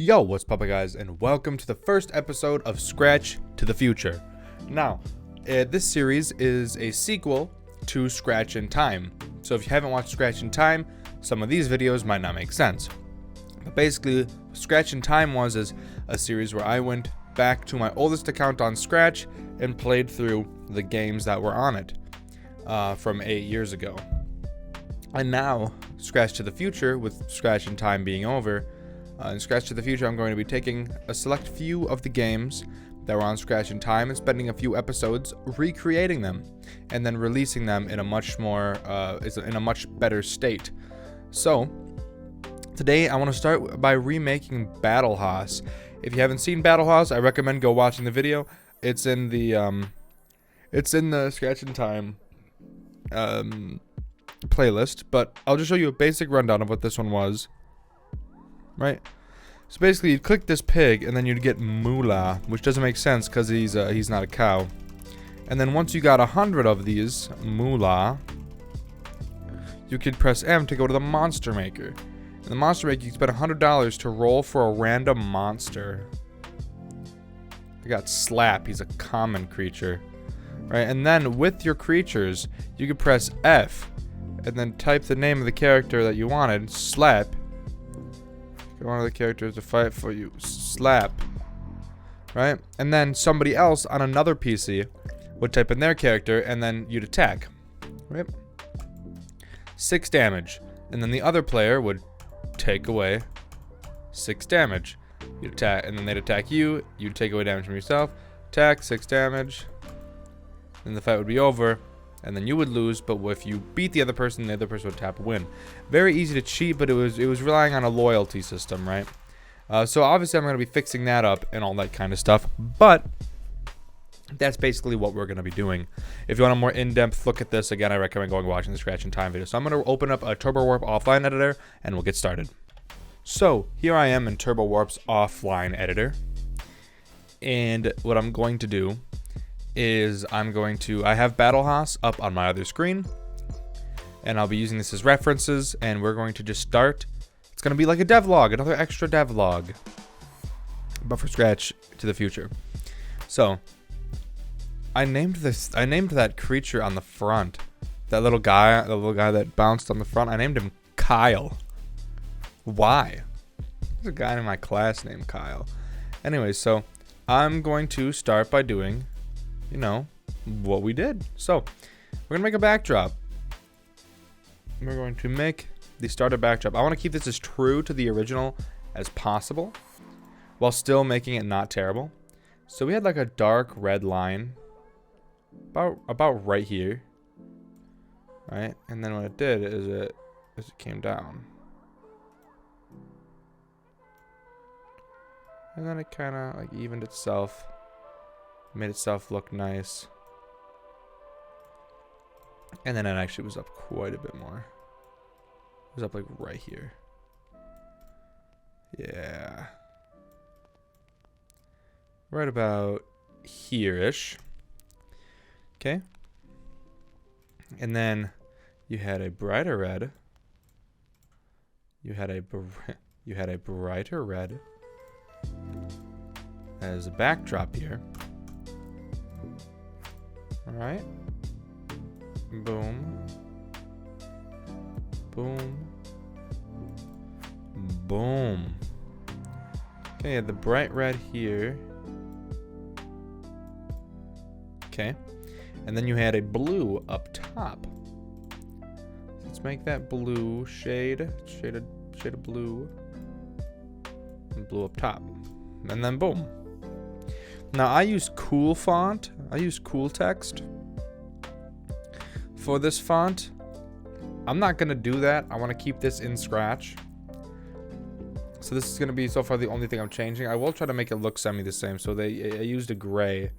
Yo, what's poppin' guys, and welcome to the first episode of Scratch to the Future. Now, this series is a sequel to Scratch in Time. So if you haven't watched Scratch in Time, some of these videos might not make sense. But basically, Scratch in Time was a series where I went back to my oldest account on Scratch and played through the games that were on it from 8 years ago. And now, Scratch to the Future, with Scratch in Time being over, in Scratch to the Future, I'm going to be taking a select few of the games that were on Scratch in Time and spending a few episodes recreating them, and then releasing them in a much better state. So, today I want to start by remaking Battlehaus. If you haven't seen Battlehaus, I recommend go watching the video. It's in the Scratch in Time playlist, but I'll just show you a basic rundown of what this one was. Right, so basically you'd click this pig and then you'd get Moolah, which doesn't make sense because he's not a cow. And then once you got 100 of these Moolah, you could press M to go to the monster maker. In the monster maker, you spend $100 to roll for a random monster. I got Slap. He's a common creature, right? And then with your creatures, you could press F and then type the name of the character that you wanted, Slap. One of the characters to fight for you, Slap, right? And then somebody else on another PC would type in their character, and then you'd attack, right? 6 damage, and then the other player would take away 6 damage. You'd attack, and then they'd attack you. You'd take away damage from yourself. Attack, 6 damage. Then the fight would be over. And then you would lose, but if you beat the other person would tap win. Very easy to cheat, but it was relying on a loyalty system, right? So obviously I'm going to be fixing that up and all that kind of stuff, but that's basically what we're going to be doing. If you want a more in-depth look at this, again, I recommend going and watching the Scratch in Time video. So I'm going to open up a TurboWarp offline editor, and we'll get started. So here I am in TurboWarp's offline editor, and what I'm going to do is I have Battlehaus up on my other screen, and I'll be using this as references, and we're going to just start. It's going to be like a devlog, another extra devlog, but for Scratch to the Future. So I named that creature on the front, that little guy that bounced on the front, I named him Kyle. Why? There's a guy in my class named Kyle. Anyway, so I'm going to start by doing, you know, what we did. So we're gonna make a backdrop. We're going to make the starter backdrop. I want to keep this as true to the original as possible while still making it not terrible. So we had like a dark red line about right here, right? And then what it did is it came down, and then it kind of like evened itself. Made itself look nice. And then it actually was up quite a bit more. It was up like right here. Yeah. Right about here-ish. Okay. And then you had a brighter red. You had a brighter red as a backdrop here. Alright. Boom. Boom. Boom. Okay, yeah, the bright red here. Okay. And then you had a blue up top. Let's make that blue shade of blue. And blue up top. And then boom. Now I use cool font. I use cool text for this font. I'm not gonna do that. I want to keep this in Scratch. So this is gonna be so far the only thing I'm changing. I will try to make it look semi the same. So I used a gray.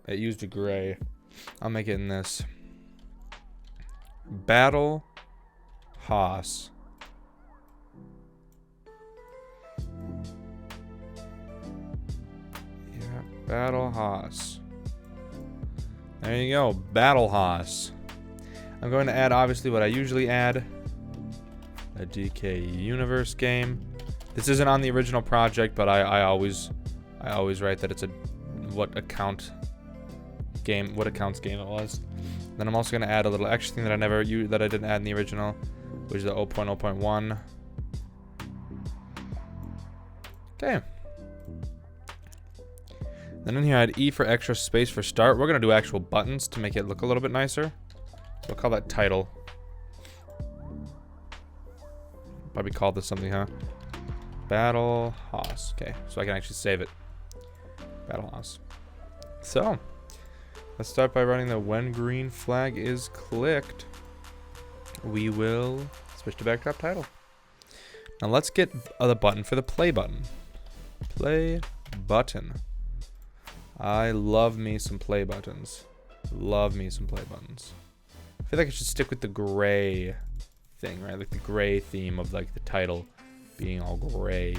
I'll make it in this. Battlehaus. Battlehaus. There you go, Battlehaus. I'm going to add obviously what I usually add. A DkUniverse game. This isn't on the original project, but I always write that it's a what accounts game it was. Then I'm also gonna add a little extra thing that I didn't add in the original, which is the 0.0.1. Okay. Then in here I had E for extra space for start. We're gonna do actual buttons to make it look a little bit nicer. So we'll call that title. Probably called this something, huh? Battlehaus. Okay, so I can actually save it. Battlehaus. So, let's start by running the when green flag is clicked. We will switch to backdrop title. Now let's get the button for the play button. Play button. I love me some play buttons. Love me some play buttons. I feel like I should stick with the gray thing, right? Like the gray theme of like the title being all gray.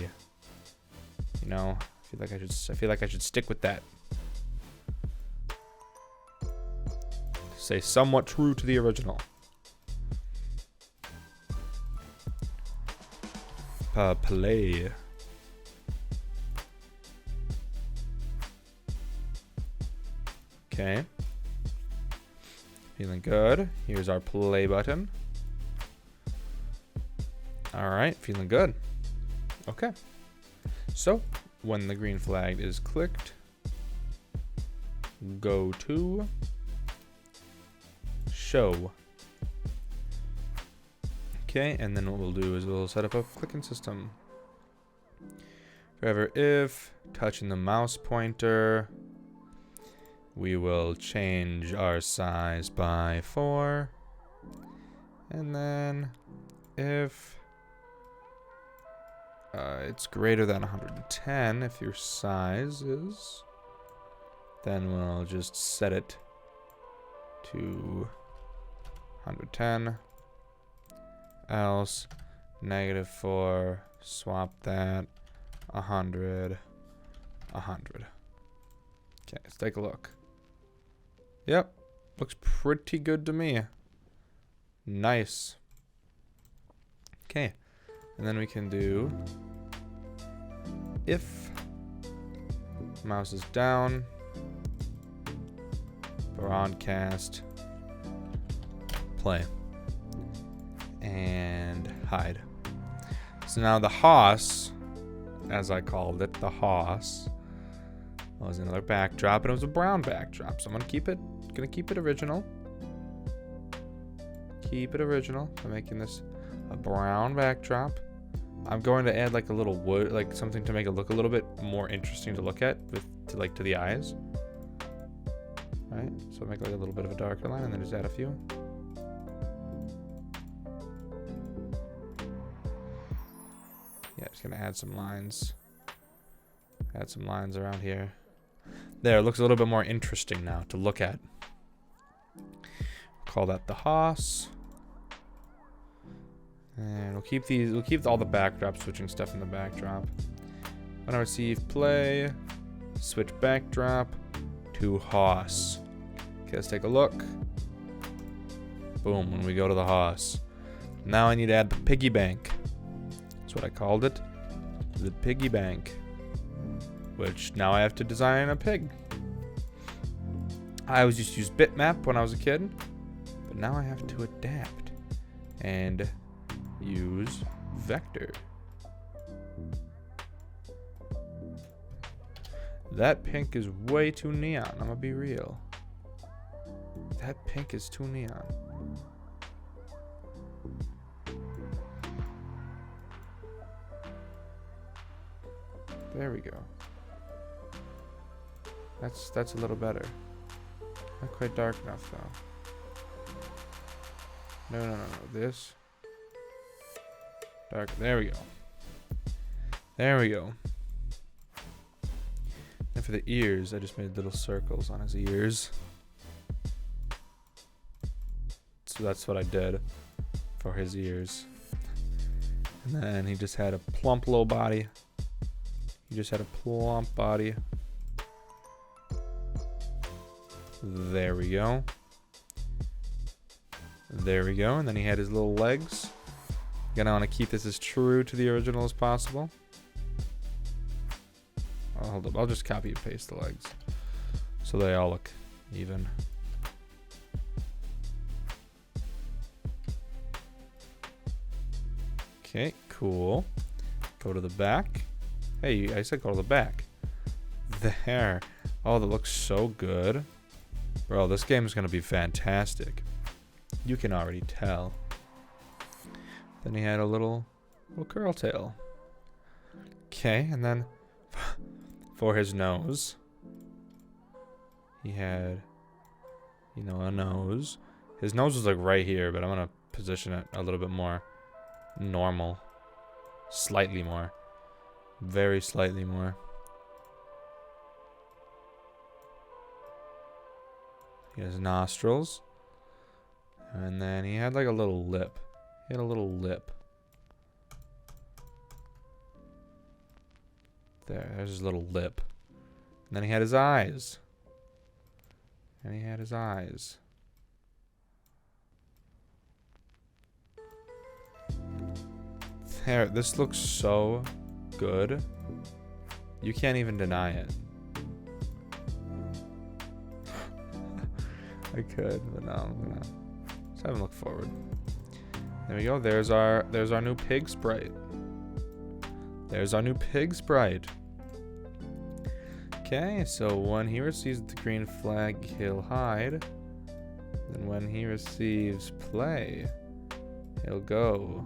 You know, I feel like I should stick with that. Say somewhat true to the original. Play. Okay. Feeling good. Here's our play button. Alright, feeling good. Okay. So, when the green flag is clicked, go to show. Okay, and then what we'll do is we'll set up a clicking system. Forever if, touching the mouse pointer, we will change our size by 4. And then if it's greater than 110, if your size is, then we'll just set it to 110. Else, -4, swap that, 100, 100. Okay, let's take a look. Yep, looks pretty good to me. Nice. Okay, and then we can do if mouse is down, broadcast, play, and hide. So now the Haus, as I called it, the Haus, was another backdrop, and it was a brown backdrop. So I'm gonna keep it original. Keep it original. I'm making this a brown backdrop. I'm going to add like a little wood, like something to make it look a little bit more interesting to look at to the eyes. All right, so make like a little bit of a darker line, and then just add a few. Yeah, just gonna add some lines. Add some lines around here. There, it looks a little bit more interesting now to look at. Call that the Haus. And we'll keep all the backdrop switching stuff in the backdrop. When I receive play, switch backdrop to Haus. Okay, let's take a look. Boom, when we go to the Haus. Now I need to add the piggy bank. That's what I called it. The piggy bank. Which now I have to design a pig. I always used to use bitmap when I was a kid. But now I have to adapt. And use vector. That pink is way too neon. I'm gonna be real. That pink is too neon. There we go. That's a little better. Not quite dark enough though. No. This. Dark. There we go. There we go. And for the ears, I just made little circles on his ears. So that's what I did for his ears. And then he just had a plump low body. He just had a plump body. There we go. There we go. And then he had his little legs. Again, I want to keep this as true to the original as possible. hold up. I'll just copy and paste the legs so they all look even. Okay, cool. Go to the back. Hey, I said go to the back. There. Oh, that looks so good. Bro, this game is going to be fantastic. You can already tell. Then he had a little curl tail. Okay, and then for his nose, he had, you know, a nose. His nose was like right here, but I'm going to position it a little bit more normal. Slightly more. Very slightly more. He has nostrils. And then he had like a little lip. He had a little lip. There's his little lip. And then he had his eyes. And he had his eyes. There, this looks so good. You can't even deny it. I could, but no, I'm gonna just have him look forward. There we go. There's our new pig sprite. There's our new pig sprite. Okay, so when he receives the green flag, he'll hide. Then when he receives play, he'll go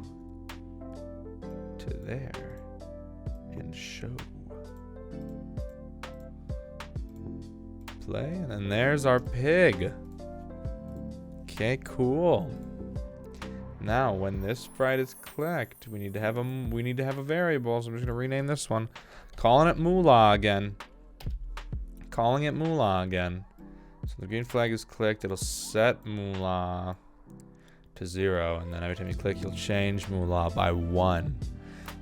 to there and show. Play, and then there's our pig. Okay, cool. Now, when this sprite is clicked, we need to have a variable. So I'm just gonna rename this one, calling it Moolah again. Calling it Moolah again. So the green flag is clicked. It'll set Moolah to 0, and then every time you click, you'll change Moolah by 1.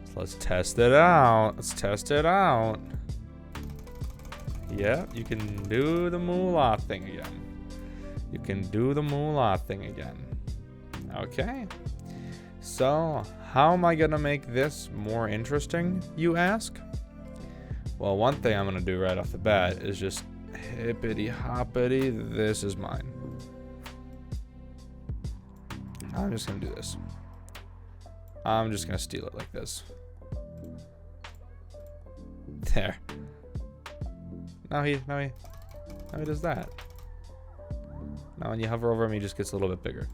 So let's test it out. Let's test it out. Yep, you can do the Moolah thing again. You can do the Moolah thing again. Okay. So, how am I going to make this more interesting, you ask? Well, one thing I'm going to do right off the bat is just hippity hoppity, this is mine. I'm just going to do this. I'm just going to steal it like this. There. Now he does that. Now when you hover over him, he just gets a little bit bigger.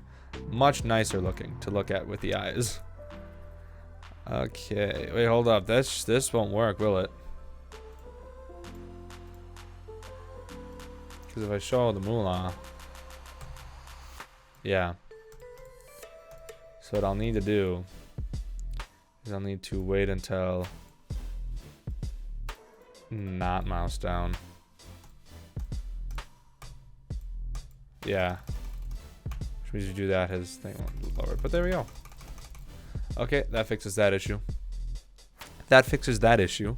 Much nicer looking to look at with the eyes. Okay, wait, hold up. This won't work, will it? Because if I show the Moolah, yeah. So what I'll need to do is I'll need to wait until not mouse down. Yeah. Which means you do that, his thing won't lower. But there we go. Okay, that fixes that issue. That fixes that issue.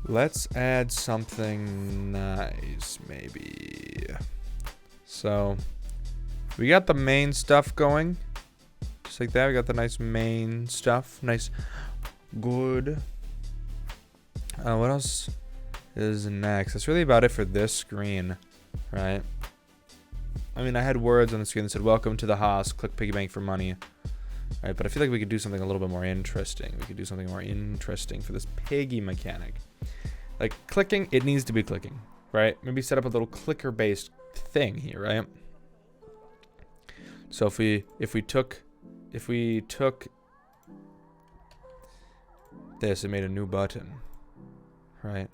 Let's add something nice, maybe. So we got the main stuff going. Just like that, we got the nice main stuff. Nice, good. What else is next? That's really about it for this screen, right? I mean, I had words on the screen that said, welcome to the Haas, click piggy bank for money. Right, but I feel like we could do something a little bit more interesting. We could do something more interesting for this piggy mechanic. Like clicking, it needs to be clicking, right? Maybe set up a little clicker-based thing here, right? So if we took this and made a new button, right?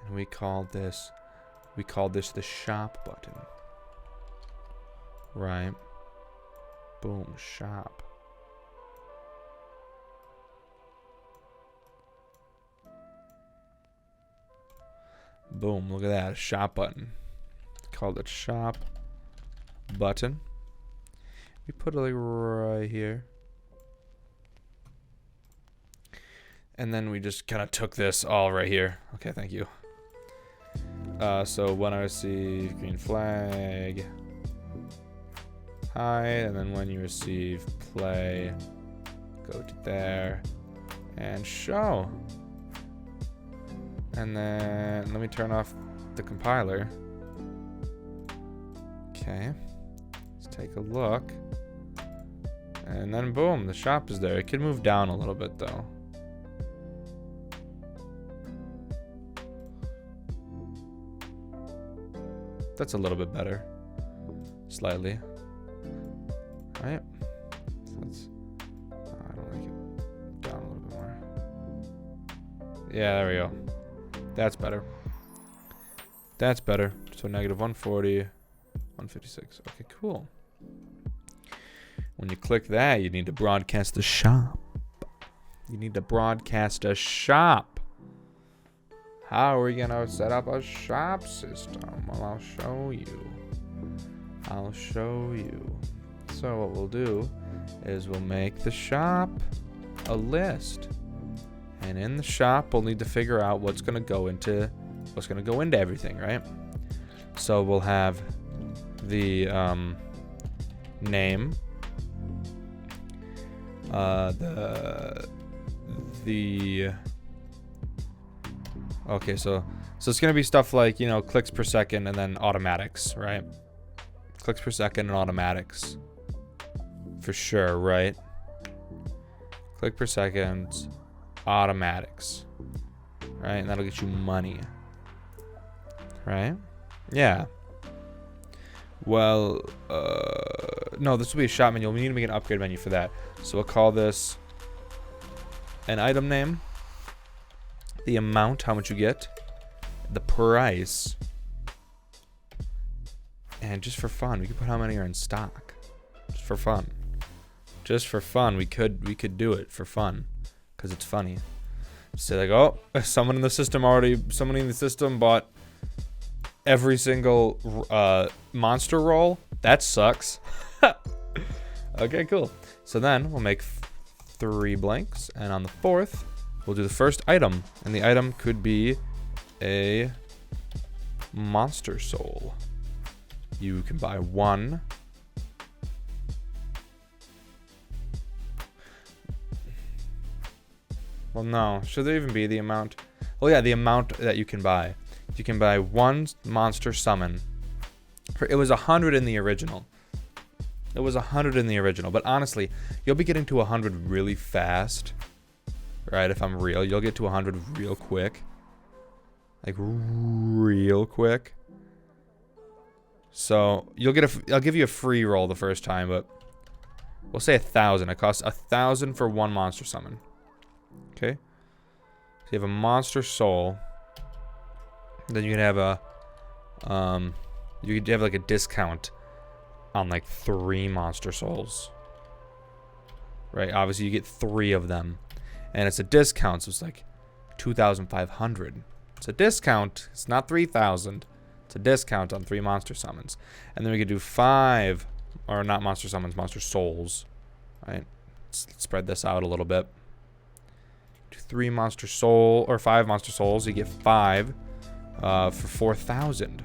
And we called this the shop button. Right? Boom, shop. Boom, look at that, shop button. Called it shop button. We put it like right here. And then we just kind of took this all right here. Okay, thank you. So when I receive green flag, hide, and then when you receive play, go to there and show. And then let me turn off the compiler. Okay, let's take a look. And then boom, the shop is there. It could move down a little bit though. That's a little bit better. Slightly. Right? So that's, I don't like it. Down a little bit more. Yeah, there we go. That's better. That's better. So negative 140, 156. Okay, cool. When you click that, you need to broadcast the shop. You need to broadcast a shop. How are we gonna set up a shop system? Well, I'll show you. I'll show you. So what we'll do is we'll make the shop a list. And in the shop, we'll need to figure out what's gonna go into everything, right? So we'll have the name, okay, so it's gonna be stuff like, you know, clicks per second and then automatics, right? Clicks per second and automatics, for sure, right? Click per second, automatics, right? And that'll get you money, right? Yeah. Well, no, this will be a shop menu. We need to make an upgrade menu for that. So we'll call this an item name, the amount, how much you get, the price, and just for fun, we could put how many are in stock. Just for fun. Just for fun, we could do it for fun, because it's funny. Say like, oh, somebody in the system bought every single monster roll. That sucks. Okay, cool. So then we'll make 3 blanks, and on the 4th, we'll do the first item, and the item could be a monster soul. You can buy 1. Well, no. Should there even be the amount? Well, yeah, the amount that you can buy. You can buy 1 monster summon. It was 100 in the original. It was 100 in the original, but honestly, you'll be getting to 100 really fast. Right, if I'm real, you'll get to 100 real quick. Like, real quick. So, I'll give you a free roll the first time, but we'll say 1,000. It costs 1,000 for 1 monster summon. Okay? So you have a monster soul. Then you can have you could have like a discount on like 3 monster souls. Right? Obviously, you get 3 of them. And it's a discount, so it's like 2,500. It's a discount. It's not 3,000. It's a discount on 3 monster summons. And then we could do 5, or not monster summons, monster souls. Right? Let's spread this out a little bit. Do 3 monster soul, or 5 monster souls. You get 5 for 4,000.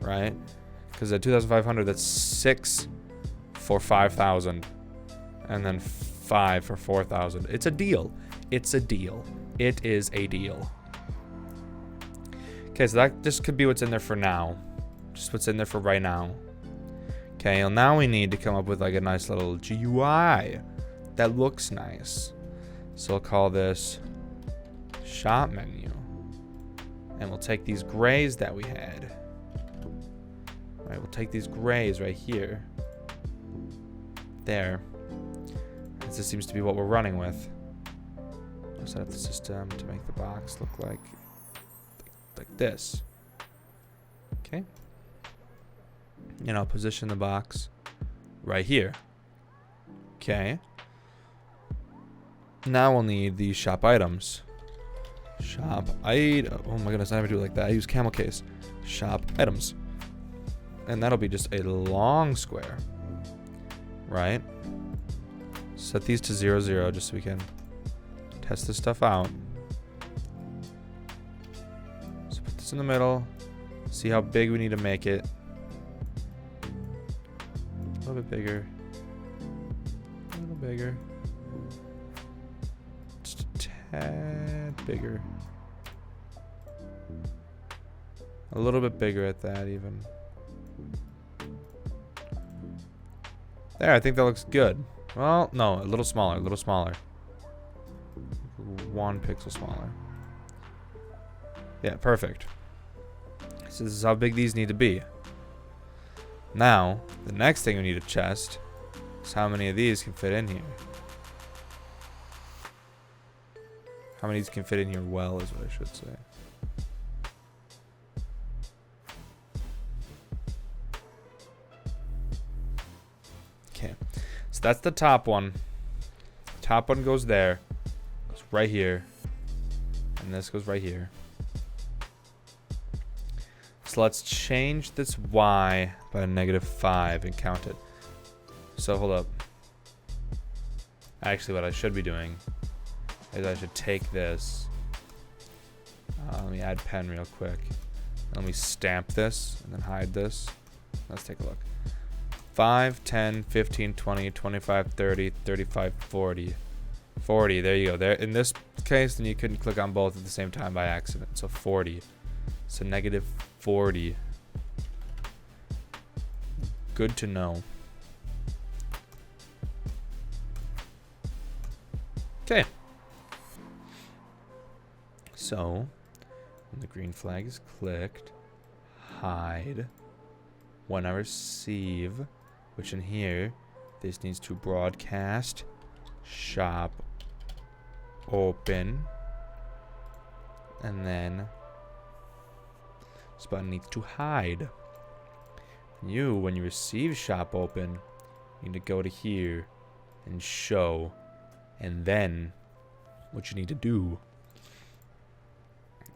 Right? Because at 2,500, that's 6 for 5,000. And then 5 for 4,000. It's a deal. It's a deal. It is a deal. Okay, so that just could be what's in there for now. Just what's in there for right now. Okay, well now we need to come up with like a nice little GUI that looks nice. So we'll call this shop menu. And we'll take these grays that we had. Right, we'll take these grays right here. There. This seems to be what we're running with. We'll set up the system to make the box look like this. Okay. And I'll position the box right here. Okay. Now we'll need the shop items. Shop item. Oh my goodness, I never do it like that. I use camel case. Shop items. And that'll be just a long square. Right? Set these to 0, 0 just so we can test this stuff out. So put this in the middle. See how big we need to make it. little bit bigger. A little bigger. Just a tad bigger. A little bit bigger at that even. There, I think that looks good. Well, no, a little smaller, a little smaller. 1 pixel smaller. Yeah, perfect. So this is how big these need to be. Now, the next thing we need to test is how many of these can fit in here. How many of these can fit in here well is what I should say. Okay, so that's the top one. The top one goes there. Goes right here. And this goes right here. So let's change this Y by -5 and count it. So hold up. Actually, what I should be doing is I should take this. Let me add pen real quick. Let me stamp this and then hide this. Let's take a look. 5, 10, 15, 20, 25, 30, 35, 40. 40, there you go. There. In this case, then you couldn't click on both at the same time by accident. So 40. So -40. Good to know. Okay. So, when the green flag is clicked, hide. When I receive, which in here, this needs to broadcast, shop, open, and then this button needs to hide. You, when you receive shop open, you need to go to here and show. And then what you need to do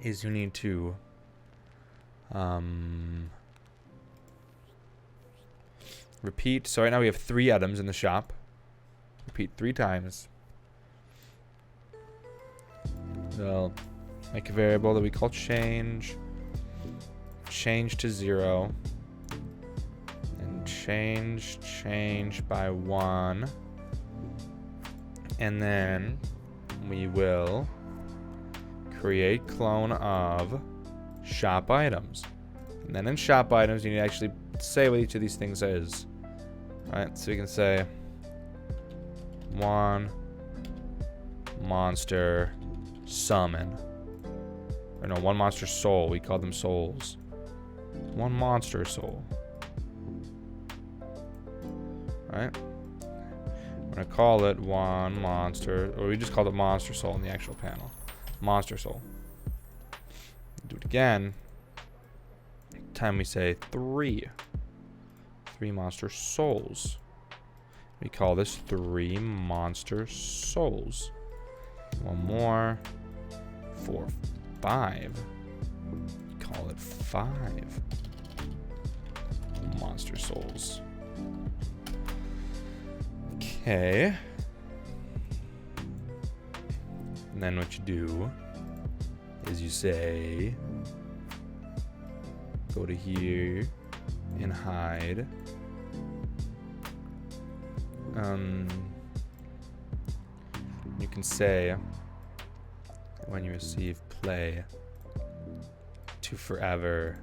is you need to repeat. So right now we have 3 items in the shop. Repeat 3 times. We'll make a variable that we call change. Change to 0. And change by 1. And then we will create clone of shop items. And then in shop items, you need to actually say what each of these things is. Alright, so we can say 1 monster summon. Or no, 1 monster soul. We call them souls. 1 monster soul. Alright. I'm going to call it 1 monster, or we just called it monster soul in the actual panel. Monster soul. Do it again. Time we say 3. 3 monster souls. We call this 3 monster souls. 1 more. 4, 5. Call it 5 monster souls. Okay. And then what you do is you say, go to here and hide. You can say when you receive play to forever.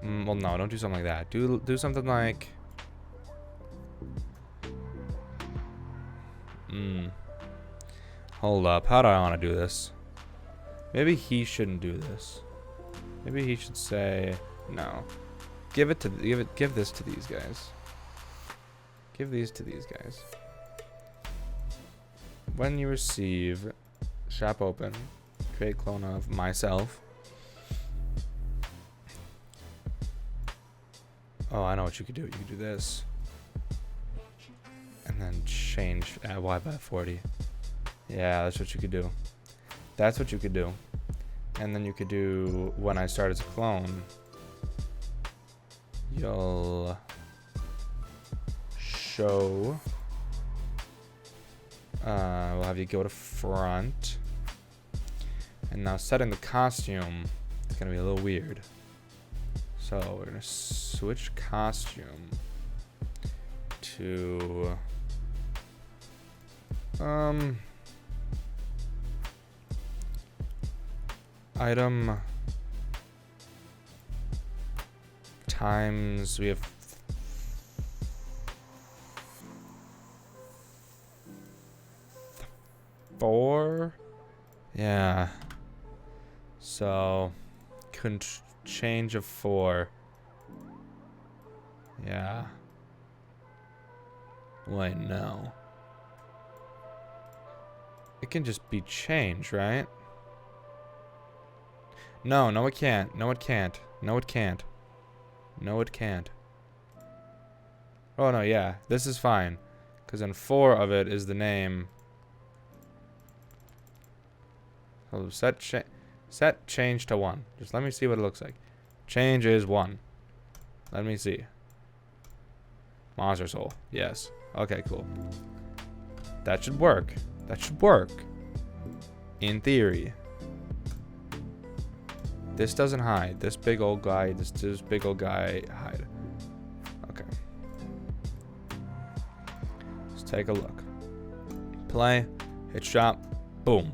Well, no, don't do something like that. Do something like hold up. How do I want to do this? Maybe he shouldn't do this. Maybe he should say no. Give this to these guys. Give these to these guys. When you receive shop open, create clone of myself. Oh, I know what you could do. You could do this. And then change Y by 40. Yeah, that's what you could do. That's what you could do. And then you could do when I start as a clone. You'll show. We'll have you go to front. And now setting the costume, it's going to be a little weird. So we're gonna switch costume to item times we have 4. Yeah. So couldn't change of 4. Yeah. Wait, no. It can just be changed, right? No, no it can't. No it can't. No it can't. No it can't. Oh no, yeah. This is fine. Because then 4 of it is the name. So set change to 1. Just let me see what it looks like. Change is 1. Let me see. Monster Soul. Yes. Okay, cool. That should work. That should work. In theory. This doesn't hide. This big old guy, this big old guy hide. Okay. Let's take a look. Play. Hit shop. Boom.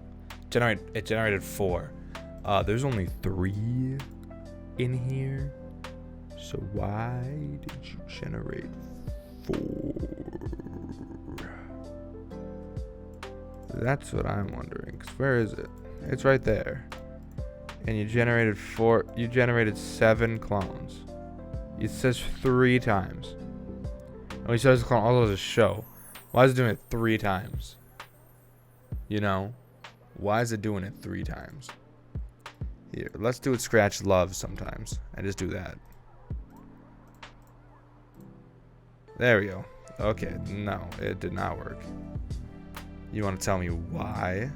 It generated 4. There's only 3 in here. So why did you generate 4? That's what I'm wondering. 'Cause where is it? It's right there. And you generated 4. You generated 7 clones. It says 3 times. Oh, he says clone. All those is show. Why is it doing it 3 times? You know? Why is it doing it 3 times? Here, let's do it scratch love sometimes. I just do that. There we go. Okay, no, it did not work. You want to tell me why?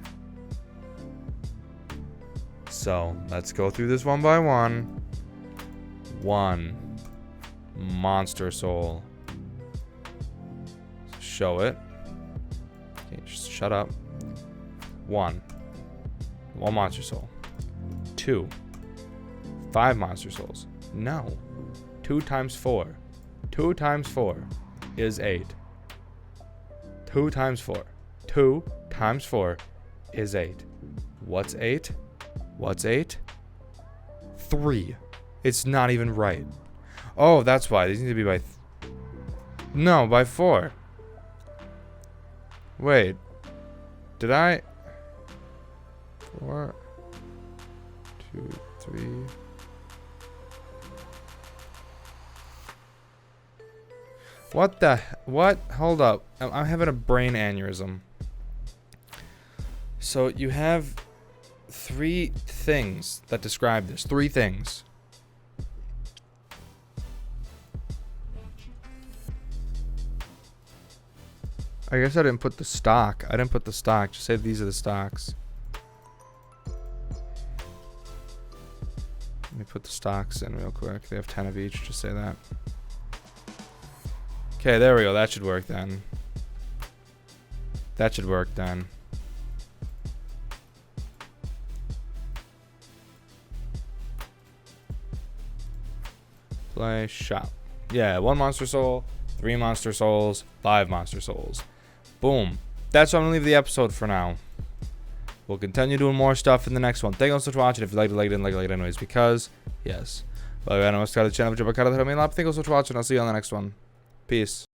So, let's go through this one by one. 1. Monster Soul. Show it. Okay, just shut up. 1 Monster Soul. 2 5 Monster Souls. No. 2 times 4. 2 times 4 is 8. 2 times 4. 2 times 4 is 8. What's 8? What's 8? 3. It's not even right. Oh, that's why. These need to be by... No, by 4. Wait. Did I... 4, 2, 3. What the... What? Hold up. I'm having a brain aneurysm. So you have 3 things that describe this. 3 things. I guess I didn't put the stock. I didn't put the stock. Just say these are the stocks. Let me put the stocks in real quick. They have 10 of each. Just say that. Okay, there we go. That should work then. That should work then. Play shop. Yeah, 1 Monster Soul, 3 Monster Souls, 5 Monster Souls. Boom. That's where I'm going to leave the episode for now. We'll continue doing more stuff in the next one. Thank you all so much for watching. If you liked it, like it anyways. Because, yes. But I know it's the channel. Thank you all so much for watching. I'll see you on the next one. Peace.